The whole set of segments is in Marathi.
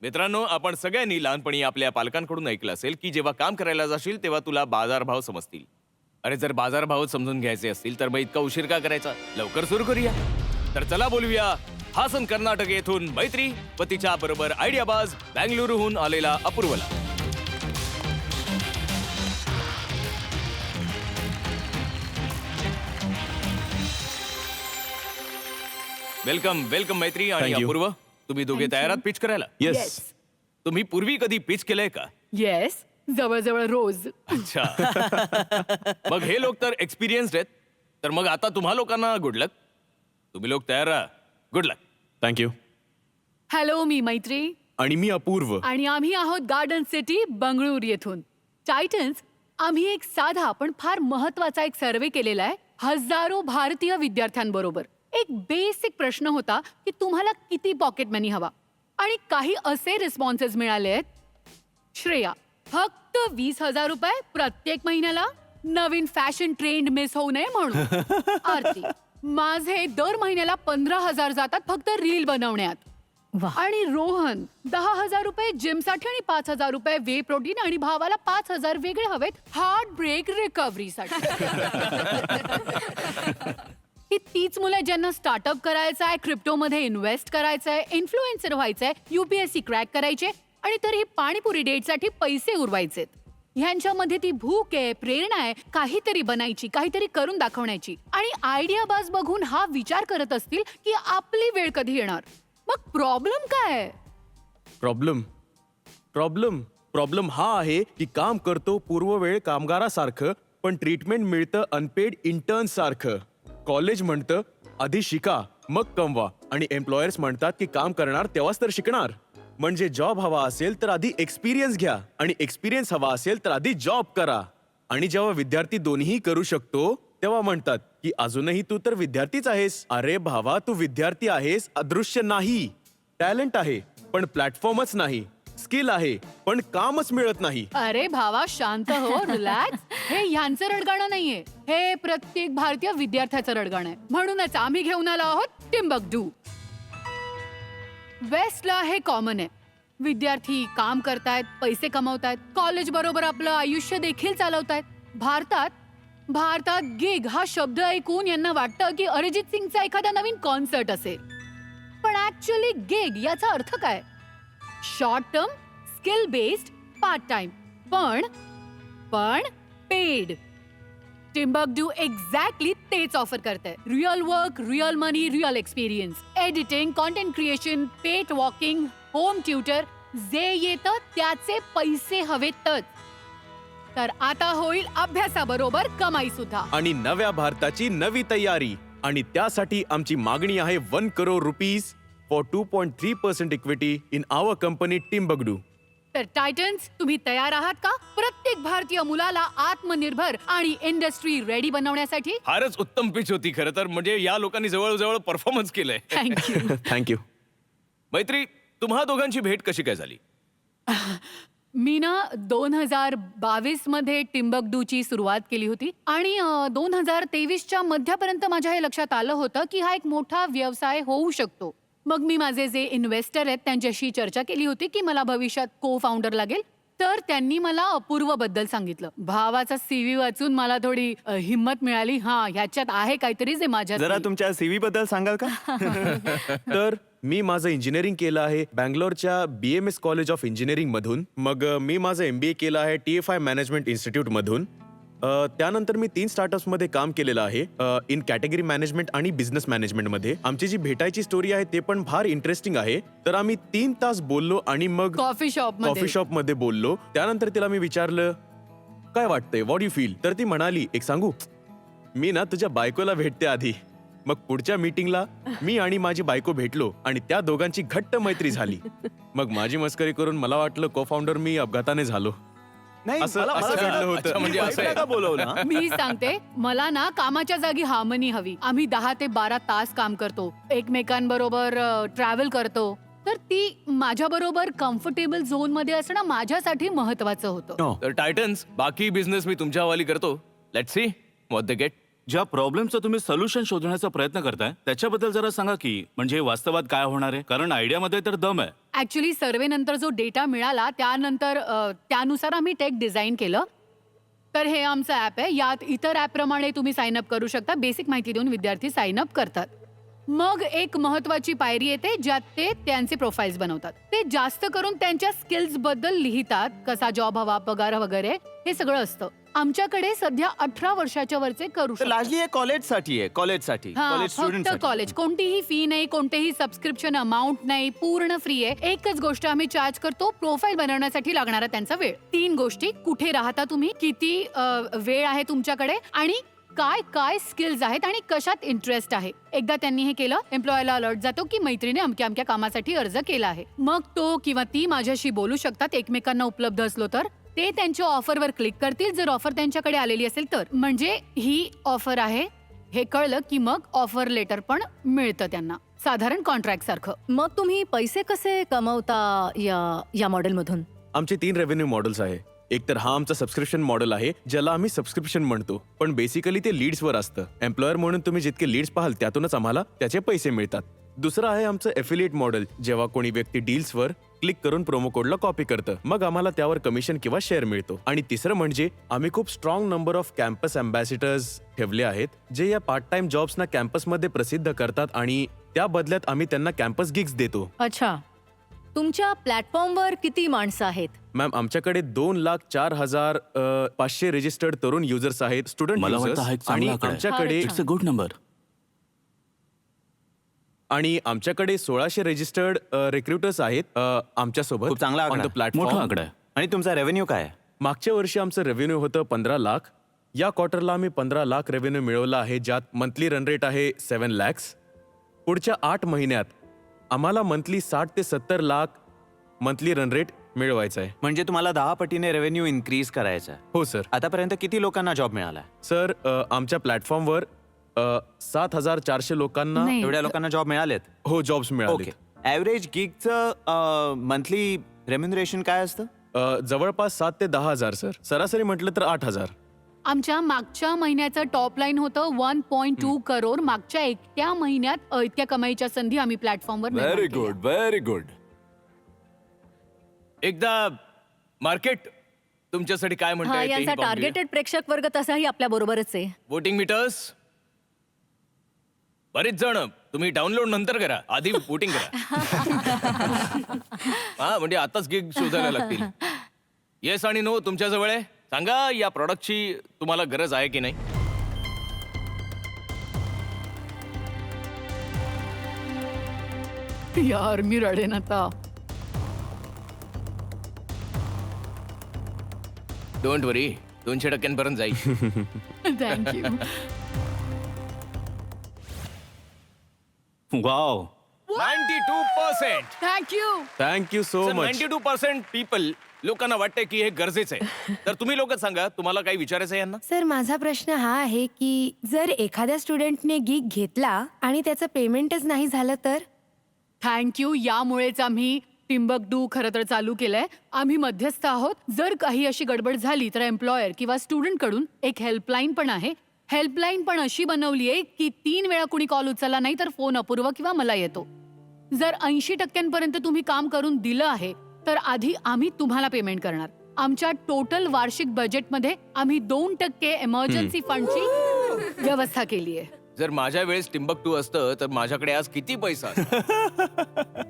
मित्रांनो, आपण सगळ्यांनी लहानपणी आपल्या पालकांकडून ऐकलं असेल की जेव्हा काम करायला जाशील तेव्हा तुला बाजारभाव समजतील. अरे, जर बाजारभाव समजून घ्यायचे असतील तर मग इतका उशीर का करायचा? लवकर सुरू करूया. तर चला बोलूया हासन कर्नाटक येथून मैत्री व तिच्या बरोबर आयडियाबाज बँगलुरूहून आलेला अपूर्वला. वेलकम वेलकम मैत्री आणि Thank you. अपूर्व. तुम्ही दोघे तयार आहात पिच करायला? येस. तुम्ही पूर्वी कधी पिच केलंय का? येस, जवळजवळ रोज. अच्छा. मग हे लोक तर एक्सपिरियन्स्ड आहेत. तर मग आता तुम्हा लोकांना गुड लक. तुम्ही लोक तयार राहा. गुड लक. थँक्यू. हॅलो, मी मैत्री आणि मी अपूर्व. आणि आम्ही आहोत गार्डन सिटी बंगळूर येथून. टायटन्स, आम्ही एक साधा पण फार महत्वाचा एक सर्वे केलेला आहे हजारो भारतीय विद्यार्थ्यांबरोबर. एक बेसिक प्रश्न होता की तुम्हाला किती पॉकेट मनी हवा, आणि काही असे रिस्पॉन्सेस मिळाले आहेत. श्रेया, फक्त 20,000 रुपये प्रत्येक महिन्याला, नवीन फॅशन ट्रेंड मिस होऊ नये म्हणून. आरती, माझे दर महिन्याला 15,000 जातात फक्त रील बनवण्यात. आणि रोहन, 10,000 रुपये जिमसाठी आणि 5,000 रुपये वे प्रोटीन, आणि भावाला 5,000 वेगळे हवेत हार्ट ब्रेक रिकव्हरीसाठी. ही तीच मुलं ज्यांना स्टार्टअप करायचं आहे, क्रिप्टोमध्ये इन्व्हेस्ट करायचं आहे, इन्फ्लुएन्सर व्हायचंय, UPSC क्रॅक करायचे, आणि तर ही पाणीपुरी डेटसाठी पैसे उरवायचे. ह्यांच्यामध्ये ती भूक आहे, प्रेरणा आहे काहीतरी बनायची, काहीतरी करून दाखवण्याची. आणि आयडिया बाज बघून हा विचार करत असतील की आपली वेळ कधी येणार. मग प्रॉब्लेम काय आहे? प्रॉब्लेम हा आहे की काम करतो पूर्ववेळ कामगारासारखं, पण ट्रीटमेंट मिळतं अनपेड इंटर्न सारखं. कॉलेज म्हणतं आधी शिका मग कमवा, आणि एम्प्लॉयर्स म्हणतात की काम करणार तेव्हाच तर शिकणार. म्हणजे जॉब हवा असेल तर आधी एक्सपिरियन्स घ्या, आणि एक्सपिरियन्स हवा असेल तर आधी जॉब करा. आणि जेव्हा विद्यार्थी दोन्ही करू शकतो तेव्हा म्हणतात की अजूनही तू तर विद्यार्थीच आहेस. अरे भावा, तू विद्यार्थी आहेस, अदृश्य नाही. टॅलेंट आहे पण प्लॅटफॉर्मच नाही. स्किल आहे पण कामच मिळत नाही. अरे भावा, शांत हो, रिलॅक्स. हे ह्यांचं रडगाणं नाहीये, हे प्रत्येक भारतीय विद्यार्थ्याचं रडगाणं आहे. म्हणूनच आम्ही घेऊन आलो आहोत टिम्बक्टू. वेस्टला हे कॉमन आहे. विद्यार्थी काम करतायत, पैसे कमवतायत, कॉलेज बरोबर आपलं आयुष्य देखील चालवतायत. भारतात गिग हा शब्द ऐकून यांना वाटतं की अरिजित सिंगचा एखादा नवीन कॉन्सर्ट असेल. पण ऍक्च्युअली गिग याचा अर्थ काय? Short term, skill based, part time, पण पेड. टिम्बक्टू एक्झॅक्टली तेच ऑफर करते. Real work, real money, real experience, editing, content creation, pet walking, home tutor, जे येतं त्याचे पैसे हवेतच. तर आता होईल अभ्यासाबरोबर कमाई सुद्धा. आणि नव्या भारताची नवी तयारी, आणि त्यासाठी आमची मागणी आहे 1 crore rupees for 2.3% equity in our company Timbuktu. तर टायटन्स, तुम्ही तयार आहात का प्रत्येक भारतीय मुलाला आत्मनिर्भर आणि इंडस्ट्री रेडी बनवण्यासाठी? फारच उत्तम पिच होती खरं तर. म्हणजे या लोकांनी जवळजवळ परफॉर्मन्स केलंय. थँक्यू. थँक्यू. मैत्री, तुम्हा दोघांची भेट कशी काय झाली? मी ना 2022 मध्ये टिम्बक्टूची सुरुवात केली होती, आणि 2023च्या मध्यापर्यंत माझ्या हे लक्षात आलं होतं की हा एक मोठा व्यवसाय होऊ शकतो. मग मी माझे जे इन्व्हेस्टर आहेत त्यांच्याशी चर्चा केली होती की मला भविष्यात को फाउंडर लागेल. तर त्यांनी मला अपूर्व बद्दल सांगितलं. भावाचा CV वाचून मला थोडी हिंमत मिळाली. ह्याच्यात आहे काहीतरी जे माझ्यात जरा नाही. तुमच्या CV बद्दल सांगाल का? तर मी माझं इंजिनिअरिंग केलं आहे बँगलोरच्या BMS कॉलेज ऑफ इंजिनिअरिंग मधून. मग मी माझं MBA केलं आहे TFI मॅनेजमेंट इन्स्टिट्यूट मधून. त्यानंतर मी 3 स्टार्टअप्स मध्ये काम केलेलं आहे, इन कॅटेगरी मॅनेजमेंट आणि बिझनेस मॅनेजमेंट मध्ये. आमची जी भेटायची स्टोरी आहे ते पण फार इंटरेस्टिंग आहे. तर आम्ही 3 तास बोललो, आणि मग कॉफी शॉप मध्ये बोललो. त्यानंतर तिला मी विचारलं काय वाटतंय, व्हॉट यू फील. तर ती म्हणाली, एक सांगू, मी ना तुझ्या बायकोला भेटते आधी. मग पुढच्या मीटिंगला मी आणि माझी बायको भेटलो, आणि त्या दोघांची घट्ट मैत्री झाली. मग माझी मस्करी करून मला वाटलं को फाउंडर मी अपघाताने झालो. नाही, असं मला घडलं होतं. अच्छा, म्हणजे असं आहे. का बोलवलं? मी सांगते, मला ना कामाच्या जागी हार्मनी हवी. आम्ही 10 ते 12 तास काम करतो, एकमेकांबरोबर ट्रॅव्हल करतो. तर ती माझ्या बरोबर कम्फर्टेबल झोन मध्ये असणं माझ्यासाठी महत्वाचं होतं. तर टायटन्स, बाकी बिझनेस मी तुमच्या हवाली करतो. Let's see what they get. ज्या प्रॉब्लेमचं तुम्ही सोल्युशन शोधण्याचा प्रयत्न करताय त्याच्याबद्दल जरा सांगा की म्हणजे वास्तवात काय होणार आहे, कारण आयडियामध्ये तर दम आहे. ऍक्च्युली सर्वे नंतर जो डेटा मिळाला त्यानंतर त्यानुसार आम्ही टेक डिझाईन केलं. तर हे आमचं ॲप आहे. यात इतर ॲपप्रमाणे तुम्ही साइन अप करू शकता. बेसिक माहिती देऊन विद्यार्थी साइन अप करतात. मग एक महत्वाची पायरी येते ज्यात ते त्यांचे प्रोफाईल्स बनवतात. ते जास्त करून त्यांच्या स्किल्स बद्दल लिहितात, कसा जॉब हवा, पगार वगैरे हे सगळं असतं. आमच्याकडे सध्या 18 वर्षाच्या वरचे करू तर शकतात. लार्जली हे कॉलेजसाठी आहे, कॉलेजसाठी, हा, कॉलेज फक्त स्टुडंट कॉलेज. कोणतीही फी नाही, कोणतेही सबस्क्रिप्शन अमाऊंट नाही, पूर्ण फ्री आहे. एकच गोष्ट आम्ही चार्ज करतो, प्रोफाईल बनवण्यासाठी लागणारा त्यांचा वेळ. 3 गोष्टी: कुठे राहता तुम्ही, किती वेळ आहे तुमच्याकडे, आणि काय काय स्किल्स आहेत आणि कशात इंटरेस्ट आहे. एकदा त्यांनी हे केलं, एम्प्लॉयला अलर्ट जातो की मैत्रिणी अमक्या अमक्या कामासाठी अर्ज केला आहे. मग तो किंवा ती माझ्याशी बोलू शकतात एकमेकांना उपलब्ध असलो तर. ते त्यांच्या ऑफरवर क्लिक करतील जर ऑफर त्यांच्याकडे आलेली असेल तर. म्हणजे ही ऑफर आहे हे कळलं की मग ऑफर लेटर पण मिळतं त्यांना, साधारण कॉन्ट्रॅक्ट सारखं. मग तुम्ही पैसे कसे कमवता या मॉडेलमधून? आमचे 3 रेव्हेन्यू मॉडेल्स आहे. एक तर हा आमचा सबस्क्रिप्शन मॉडेल आहे ज्याला आम्ही सबस्क्रिप्शन म्हणतो, पण बेसिकली ते लीड्सवर असतं. एम्प्लॉयर म्हणून तुम्ही जितके लीड्स पाहाल त्यातूनच आम्हाला त्याचे पैसे मिळतात. दुसरं आहे आमचं एफिलिएट मॉडेल, जेव्हा कोणी व्यक्ती डील्सवर क्लिक करून प्रोमो कोडला कॉपी करतं, मग आम्हाला त्यावर कमिशन किंवा शेअर मिळतो. आणि तिसरं म्हणजे आम्ही खूप स्ट्रॉंग नंबर ऑफ कॅम्पस अँबॅसिडर्स ठेवले आहेत जे या पार्ट टाइम जॉब्सना कॅम्पसमध्ये प्रसिद्ध करतात आणि त्या बदल्यात आम्ही त्यांना कॅम्पस गिग्स देतो. अच्छा, तुमच्या प्लॅटफॉर्मवर किती माणसं आहेत? मॅम, आमच्याकडे 2,04,500 रजिस्टर्ड तरुण युजर्स आहेत, स्टुडंट मला वाटतं युजर्स. हा एक आणि चांगला आकडा आहे. आमच्याकडे फारच इट्स अ गुड नंबर. आणि आमच्याकडे 1,600 रजिस्टर्ड रिक्रुटर्स आहेत आमच्यासोबत खूप चांगला आकडा ऑन द आहे. मोठा प्लॅटफॉर्म. आकडा आहे. आणि तुमचा रेव्हेन्यू काय आहे? मागच्या वर्षी आमचं रेव्हेन्यू होतं 15 लाख. या क्वार्टरला आम्ही 15 लाख रेव्हेन्यू मिळवला आहे, ज्यात मंथली रन रेट आहे 7 लॅक्स. पुढच्या 8 महिन्यात आम्हाला मंथली 60 ते 70 लाख मंथली रन रेट मिळवायचा आहे. म्हणजे तुम्हाला 10 पटीने रेव्हेन्यू इन्क्रीज करायचा आहे. हो सर. आतापर्यंत किती लोकांना जॉब मिळाला? सर, आमच्या प्लॅटफॉर्मवर 7,400 लोकांना नाही. एवढ्या लोकांना जॉब मिळालेत? हो जॉब्स मिळाले. ओके. ऍव्हरेज गिगचं मंथली रेम्युनरेशन काय असतं? जवळपास 7 ते 10 हजार सर. सरासरी म्हटलं तर 8,000. आमच्या मागच्या महिन्याचं टॉप लाईन होतं 1.2 करोड. मागच्या एकट्या महिन्यात इतक्या कमाईच्या संधी आम्ही प्लॅटफॉर्मवर निर्माण व्हेरी केल्या. Good, very good. एकदा मार्केट तुमच्यासाठी काय हा, म्हणताय यांचा टार्गेटेड प्रेक्षक वर्ग तसाही आपल्या बरोबरच आहे. Voting meters. बरेच जण तुम्ही डाउनलोड नंतर करा, आधी वोटिंग करा. हा, म्हणजे आताच गिग शोधायला लागतील. येस आणि नो तुमच्या जवळ आहे. सांगा या प्रॉडक्टची तुम्हाला गरज आहे की नाही. यार मी रडेन आता. डोंट वरी, 200% जाईल. Thank you. Wow. 92%. Thank you. Thank you so much. 92% people लोकांना वाटतंय की हे गरजेचं आहे. तर तुम्ही लोक सांगा, तुम्हाला काही विचारायचं आहे यांना? सर, माझा प्रश्न हा आहे की जर एखाद्या स्टुडंटने गिग घेतला आणि त्याचं पेमेंटच नाही झालं तर? थँक्यू. यामुळेच आम्ही टिंबकटू खरं तर चालू केलंय. आम्ही मध्यस्थ आहोत. जर काही अशी गडबड झाली तर एम्प्लॉयर किंवा स्टुडंट कडून एक हेल्पलाईन पण आहे. हेल्पलाईन पण अशी बनवली आहे की 3 वेळा कुणी कॉल उचलला नाही तर फोन अपूर्व किंवा मला येतो. जर 80% तुम्ही काम करून दिलं आहे तर आधी आम्ही तुम्हाला पेमेंट करणार. आमच्या टोटल वार्षिक बजेटमध्ये आम्ही 2% एमर्जन्सी फंडची व्यवस्था केली आहे. जर माझ्या वेळेस टिंबकटू असतं तर माझ्याकडे आज किती पैसा असता.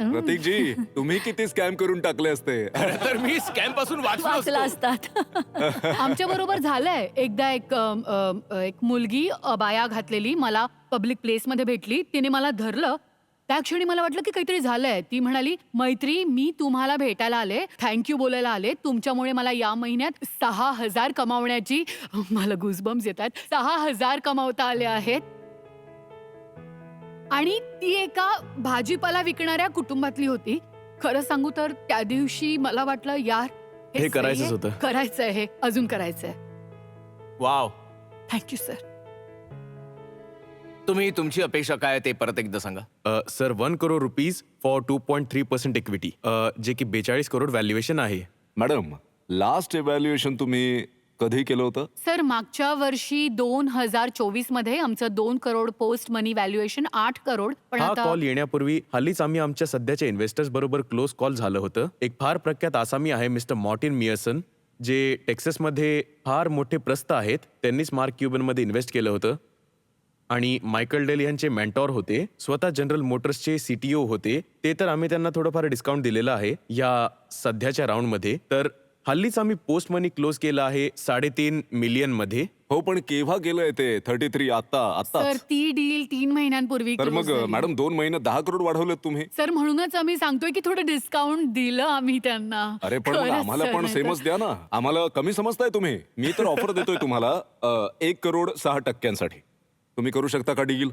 प्रतीक जी, तुम्ही किती स्कॅम करून टाकले असते. खरं तर मी स्कॅम पासून वाचलो वाचला असतो. असतात. आमच्या बरोबर झालंय. एकदा एक मुलगी अबाया घातलेली मला पब्लिक प्लेसमध्ये भेटली. तिने मला धरलं. त्या क्षणी मला वाटलं की काहीतरी झालंय. ती म्हणाली, मैत्री मी तुम्हाला भेटायला आले, थँक्यू बोलायला आले. तुमच्यामुळे मला या महिन्यात 6,000 कमावण्याची, मला गुजबम्स येत आहेत, 6,000 कमावता आले आहेत. आणि ती एका भाजीपाला विकणाऱ्या कुटुंबातली होती. खरं सांगू तर त्या दिवशी मला वाटलं यार हे करायचंच होतं. करायचंय, हे अजून करायचंय. वाव. Thank you sir. तुम्ही तुमची अपेक्षा काय आहे ते परत एकदा सांगा. Sir, 1 crore rupees for 2.3% equity, जे की 42 करोड व्हॅल्युएशन आहे. मॅडम, लास्ट इव्हॅल्युएशन तुम्ही कधी केलं होतं? सर मागच्या वर्षी 2024 मध्ये आमचं 2 करोड पोस्ट मनी व्हॅल्युएशन 8 करोड पण हा आता कॉल येण्यापूर्वी हल्लीच आम्ही आमच्या सध्याच्या इन्व्हेस्टर्स बरोबर क्लोज कॉल झालं होतं. एक फार प्रख्यात आसामी आहे मिस्टर मॉर्टिन मियर्सन, जे टेक्सासमध्ये फार मोठे प्रस्थ आहेत. त्यांनीच मार्क क्युबनमध्ये इन्व्हेस्ट केलं होतं. आणि मायकल डेल यांचे मेंटॉर होते, स्वतः जनरल मोटर्सचे CTO होते. ते तर आम्ही त्यांना थोडंफार डिस्काउंट दिलेलं आहे या सध्याच्या राऊंडमध्ये. तर हल्लीच आम्ही पोस्ट मनी क्लोज केलं आहे 3.5 मिलियन मध्ये. हो, पण केव्हा केलंय ते 33? आता सर ती डील 3 महिन्यांपूर्वी तर close मग झाली. मॅडम 2 महिन्यात 10 करोड वाढवलेत तुम्ही. सर म्हणूनच आम्ही सांगतोय की थोडं डिस्काउंट दिलं आम्ही त्यांना. अरे पण मग खरंच आम्हाला सर, पण नाहीतर- सेमच द्या ना. आम्हाला कमी समजताय तुम्ही. मी तर ऑफर देतोय तुम्हाला 1,06,00,000 तुम्ही करू शकता का डील?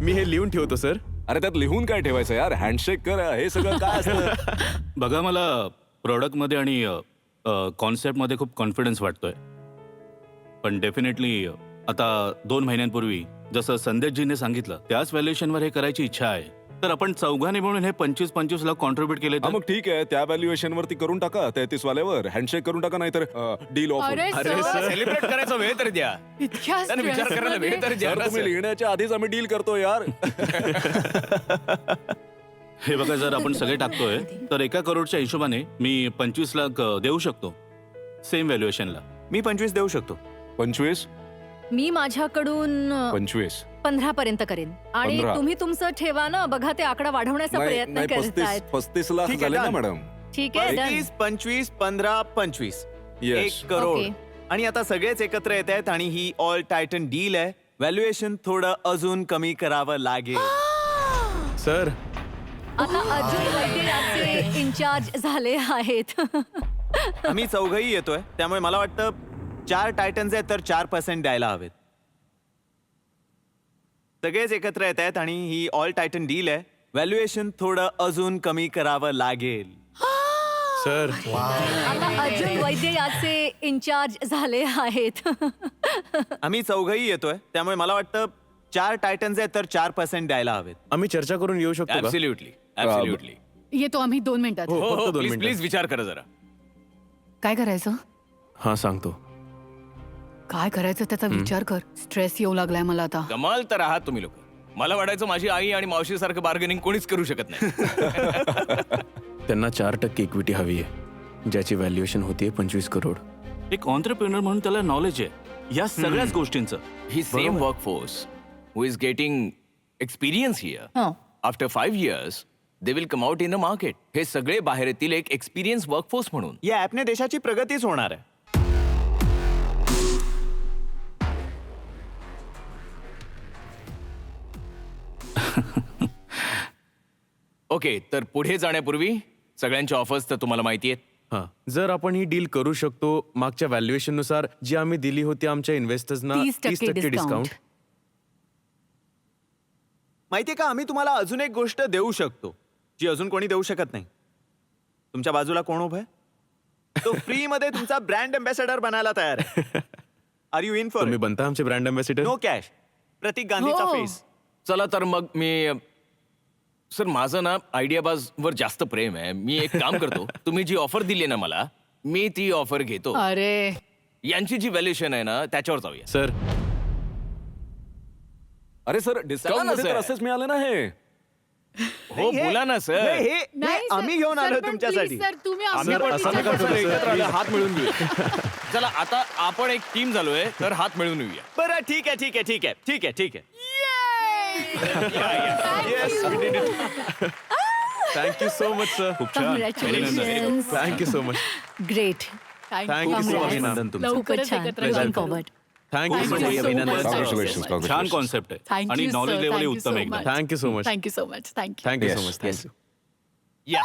मी हे लिहून ठेवतो सर. अरे त्यात लिहून काय ठेवायचं यार, हँडशेक कर, हे सगळं काय असतं? बघा, मला प्रॉडक्टमध्ये आणि कॉन्सेप्टमध्ये खूप कॉन्फिडन्स वाटतोय. पण डेफिनेटली आता 2 महिन्यांपूर्वी जसं संदेशजीने सांगितलं त्याच व्हॅल्युएशनवर हे करायची इच्छा आहे. तर आपण चौघांनी म्हणून हे 25-25 लाख कॉन्ट्रीब्युट केले हा, तर मग ठीक आहे, त्या व्हॅल्युएशन वरती करून टाका. 33 वाल्यावर हँडशेक करून टाका, नाहीतर डील ऑफ. अरे सर सेलिब्रेट करायचा वेळ तर द्या. इतक्या त्यांना विचार करायला वेळ तर द्या ना, तुम्ही सर. लिहिण्याच्या आधीच आम्ही डील करतो यार. हे बघा, जर आपण सगळे टाकतोय तर 1 करोडच्या हिशोबाने मी 25 लाख देऊ शकतो सेम व्हॅल्युएशनला. मी 25 देऊ शकतो. 25 मी माझ्याकडून 25 15 पर्यंत करेन आणि 15. तुम्ही तुमचं ठेवा ना. बघा ते आकडा वाढवण्याचा नाही प्रयत्न नाही, करतायत. 35 लाख ठीक आहे, झाले ना done. मॅडम. ठीक आहे done. 21, 25, 15, 25 Yes. 1 करोड. Okay. आणि आता सगळेच एकत्र येत आहेत आणि ही ऑल टायटन डील आहे. व्हॅल्युएशन थोडं अजून कमी करावं लागेल. सर आता अर्जुन वैद्य याचे इन्चार्ज झाले आहेत. आम्ही चौघही येतोय, त्यामुळे मला वाटतं 4 टायटन्स आहेत तर 4% द्यायला हवेत. सगळेच एकत्र येत आहेत आणि ही ऑल टायटन डील आहे. व्हॅल्युएशन थोडं अजून कमी करावं लागेल. सर आता अर्जुन वैद्य याचे इन्चार्ज झाले आहेत. आम्ही चौघही येतोय, त्यामुळे मला वाटतं 4 टायटन्स आहेत तर 4% द्यायला हवेत. आम्ही चर्चा करून येऊ शकतो का? Absolutely absolutely. येतो आम्ही 2 मिनिटात. हो, हो फक्त हो 2 प्लीज मिनिटं. प्लीज विचार करा जरा. काय करायचं हा सांगतो. काय करायचं त्याचा विचार कर. स्ट्रेस येऊ लागलाय मला आता. कमाल तर आहात तुम्ही लोक. मला वाटायचं माझी आई आणि मावशी सारखं बार्गेनिंग कोणीच करू शकत नाही. त्यांना 4% इक्विटी हवी आहे, ज्याची व्हॅल्युएशन होतीये 25 करोड. एक ऑन्टरप्रिनर म्हणून त्याला नॉलेज आहे या सगळ्याच गोष्टींचं. ही same workforce who is getting experience here हं. After 5 years they will come out in the market. हे सगळे बाहेर येतील एक एक्सपिरियन्स वर्कफोर्स म्हणून. या ऍपने देशाची प्रगतीच होणार आहे. ओके, तर पुढे जाण्यापूर्वी सगळ्यांच्या ऑफर्स तर तुम्हाला माहिती आहेत. हा, जर आपण ही डील करू शकतो मागच्या व्हॅल्युएशन नुसार जी आम्ही दिली होती आमच्या इन्व्हेस्टर्सना 30% डिस्काउंट. माहितीये का, आम्ही तुम्हाला अजून एक गोष्ट देऊ शकतो जी अजून कोणी देऊ शकत नाही. तुमच्या बाजूला कोण उभं आहे? तो फ्री मध्ये तुमचा ब्रँड अँबॅसेडर बनायला तयार आहे. आर यू इन फॉर तुम्ही बनता आमचे brand ambassador. No cash? Prateek गांधीचा हो. फेस. चला तर मग मी सर माझं ना आयडियाबाजवर जास्त प्रेम आहे. मी एक काम करतो, तुम्ही जी ऑफर दिली ना मला, मी ती ऑफर घेतो. अरे यांची जी व्हॅल्युएशन आहे ना त्याच्यावर जाऊया. सर अरे सर, चला डिस्काउंट ना, मध्ये तर सर. असेच मिळाले ना हे. हो बोला ना सर. हे नाही सर. आम्ही घेऊन सर, आलो पण तुमच्यासाठी. please सर तुम्ही आम्ही आमच्या पण असं विचार नका करा. करू, सर. एकत्र आलो, हात मिळून घेऊया. चला आता आपण एक टीम झालोय तर हात मिळून येऊया. बरं ठीक आहे ठीक आहे ठीक आहे ठीक आहे ठीक आहे. Thank you so much sir. खूप छान. Congratulations. Thank you so much. Great. Thank you so much. अभिनंदन तुमचं. लवकरच छान. एकत्र Looking काम करू. forward. Thank you Thank so you much. so much. Congratulations, छान congratulations. कॉन्सेप्ट आहे Thank आणि you, knowledge sir. Level Thank you उत्तम so एकदम. much. Thank you so much. Thank you so much. Thank you. Thank you Yes, so much. yes. Thank you. या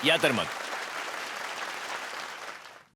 या तर मग